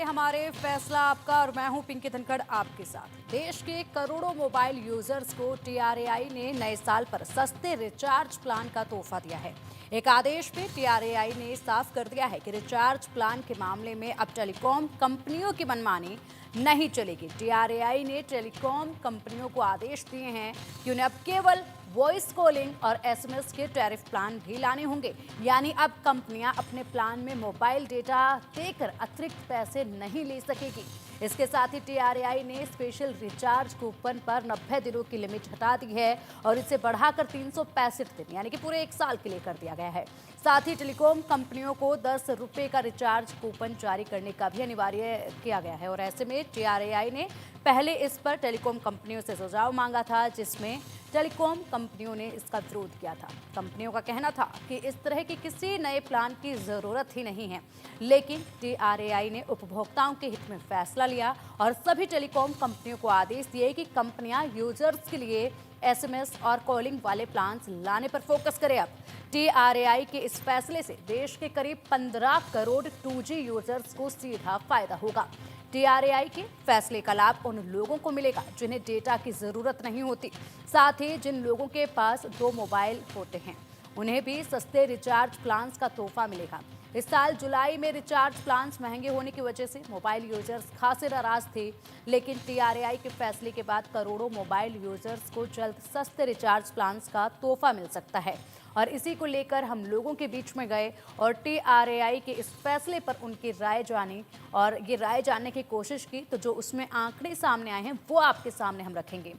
हमारे फैसला आपका और मैं हूं पिंकी धनखड़ आपके साथ। देश के करोड़ों मोबाइल यूजर्स को टीआरएआई ने नए साल पर सस्ते रिचार्ज प्लान का तोहफा दिया है। एक आदेश में टीआरएआई ने साफ कर दिया है कि रिचार्ज प्लान के मामले में अब टेलीकॉम कंपनियों की मनमानी नहीं चलेगी। टीआरएआई ने टेलीकॉम कंपनियों को आदेश दिए हैं कि उन्हें अब केवल वॉइस कॉलिंग और एसएमएस के टैरिफ प्लान भी लाने होंगे। यानी अब कंपनियां अपने प्लान में मोबाइल डेटा देकर अतिरिक्त पैसे नहीं ले सकेगी। इसके साथ ही टीआरएआई ने स्पेशल रिचार्ज कूपन पर 90 दिनों की लिमिट हटा दी है और इसे बढ़ाकर 365 दिन यानी कि पूरे एक साल के लिए कर दिया गया है। साथ ही टेलीकॉम कंपनियों को 10 रुपये का रिचार्ज कूपन जारी करने का भी अनिवार्य किया गया है और ऐसे में टीआरएआई ने पहले इस पर टेलीकॉम कंपनियों से सुझाव मांगा था, जिसमें टेलीकॉम कंपनियों ने इसका विरोध किया था। कंपनियों का कहना था कि इस तरह की किसी नए प्लान की जरूरत ही नहीं है, लेकिन टीआरएआई ने उपभोक्ताओं के हित में फैसला लिया और सभी टेलीकॉम कंपनियों को आदेश दिए कि कंपनियां यूजर्स के लिए एसएमएस और कॉलिंग वाले प्लान्स लाने पर फोकस करें। अब टीआरएआई के इस फैसले से देश के करीब 15 करोड़ 2G यूजर्स को सीधा फायदा होगा। टीआरएआई के फैसले का लाभ उन लोगों को मिलेगा जिन्हें डेटा की जरूरत नहीं होती। साथ ही जिन लोगों के पास 2 मोबाइल होते हैं उन्हें भी सस्ते रिचार्ज प्लान्स का तोहफा मिलेगा। इस साल जुलाई में रिचार्ज प्लान्स महंगे होने की वजह से मोबाइल यूजर्स खासे नाराज थे, लेकिन टीआरएआई के फैसले के बाद करोड़ों मोबाइल यूजर्स को जल्द सस्ते रिचार्ज प्लान्स का तोहफा मिल सकता है। और इसी को लेकर हम लोगों के बीच में गए और टीआरएआई के इस फैसले पर उनकी राय जानी और ये राय जानने की कोशिश की, तो जो उसमें आंकड़े सामने आए हैं वो आपके सामने हम रखेंगे।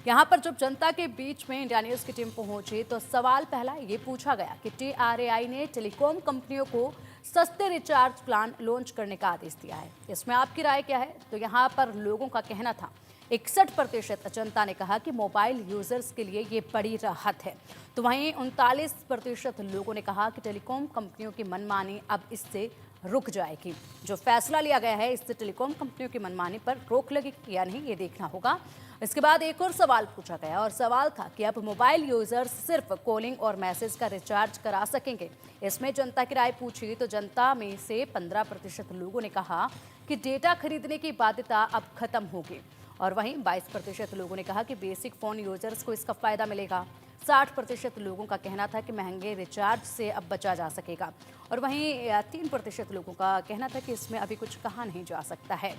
यहाँ पर जब जनता के बीच में इंडिया न्यूज़ की टीम पहुंची तो सवाल पहला ये पूछा गया कि टीआरएआई ने टेलीकॉम कंपनियों को सस्ते रिचार्ज प्लान लॉन्च करने का आदेश दिया है, इसमें आपकी राय क्या है? तो यहाँ पर लोगों का कहना था 61% जनता ने कहा कि मोबाइल यूजर्स के लिए ये बड़ी राहत है, तो वहीं 39% लोगों ने कहा कि टेलीकॉम कंपनियों की मनमानी अब इससे रुक जाएगी। जो फैसला लिया गया है इससे टेलीकॉम कंपनियों की मनमानी पर रोक लगेगी या नहीं, ये देखना होगा। इसके बाद एक और सवाल पूछा गया और सवाल था कि अब मोबाइल यूजर्स सिर्फ कॉलिंग और मैसेज का रिचार्ज करा सकेंगे। इसमें जनता की राय पूछी तो जनता में से 15% लोगों ने कहा कि डेटा खरीदने की बाध्यता अब खत्म होगी और वहीं 22% लोगों ने कहा कि बेसिक फोन यूजर्स को इसका फायदा मिलेगा। 60% लोगों का कहना था कि महंगे रिचार्ज से अब बचा जा सकेगा और वहीं 3% लोगों का कहना था कि इसमें अभी कुछ कहा नहीं जा सकता है।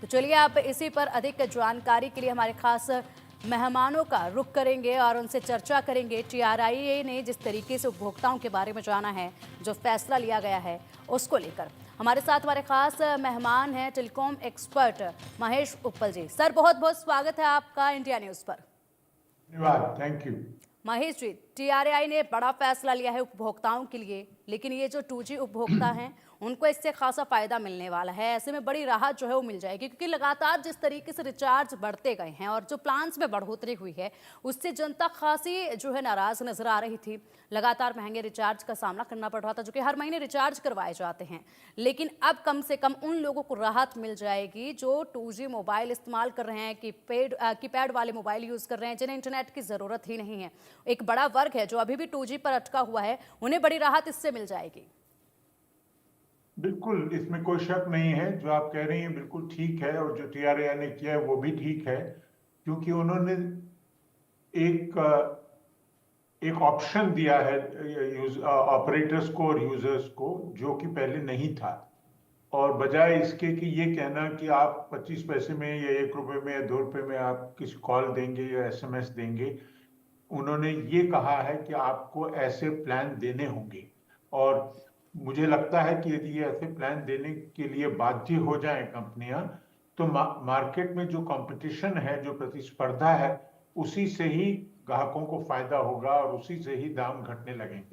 तो चलिए आप इसी पर अधिक जानकारी के लिए हमारे खास मेहमानों का रुख करेंगे और उनसे चर्चा करेंगे। टीआरएआई ने जिस तरीके से उपभोक्ताओं के बारे में जाना है, जो फैसला लिया गया है उसको लेकर हमारे साथ हमारे खास मेहमान हैं telecom expert Mahesh Uppal ji. Sir बहुत बहुत स्वागत है आपका इंडिया न्यूज़ पर। धन्यवाद, thank you. Mahesh ji, TRAI ने बड़ा फैसला लिया है उपभोक्ताओं के लिए, लेकिन ये जो 2G उपभोक्ता हैं उनको इससे खासा फायदा मिलने वाला है। ऐसे में बड़ी राहत जो है वो मिल जाएगी, क्योंकि लगातार जिस तरीके से रिचार्ज बढ़ते गए हैं और जो प्लान्स में बढ़ोतरी हुई है उससे जनता खासी जो है नाराज नजर आ रही थी। लगातार महंगे रिचार्ज का सामना करना पड़ रहा था, जो कि हर महीने रिचार्ज करवाए जाते हैं, लेकिन अब कम से कम उन लोगों को राहत मिल जाएगी जो 2G मोबाइल इस्तेमाल कर रहे हैं, कीपैड वाले मोबाइल यूज कर रहे हैं, जिन्हें इंटरनेट की जरूरत ही नहीं है। एक बड़ा वर्ग है जो अभी भी 2G पर अटका हुआ है, उन्हें बड़ी राहत इससे मिल जाएगी। बिल्कुल, इसमें कोई शक नहीं है। जो आप कह रही हैं बिल्कुल ठीक है और जो टीआरएआई ने किया है वो भी ठीक है, क्योंकि उन्होंने एक एक ऑप्शन दिया है ऑपरेटर्स को और यूजर्स को, जो कि पहले नहीं था। और बजाय इसके कि ये कहना कि आप 25 पैसे में या 1 रुपए में या 2 रुपए में आप किसी कॉल देंगे या एसएमएस देंगे, उन्होंने ये कहा है कि आपको ऐसे प्लान देने होंगे। और मुझे लगता है कि यदि ये ऐसे प्लान देने के लिए बाध्य हो जाएं कंपनियां, तो मार्केट में जो कंपटीशन है, जो प्रतिस्पर्धा है, उसी से ही ग्राहकों को फायदा होगा और उसी से ही दाम घटने लगेंगे।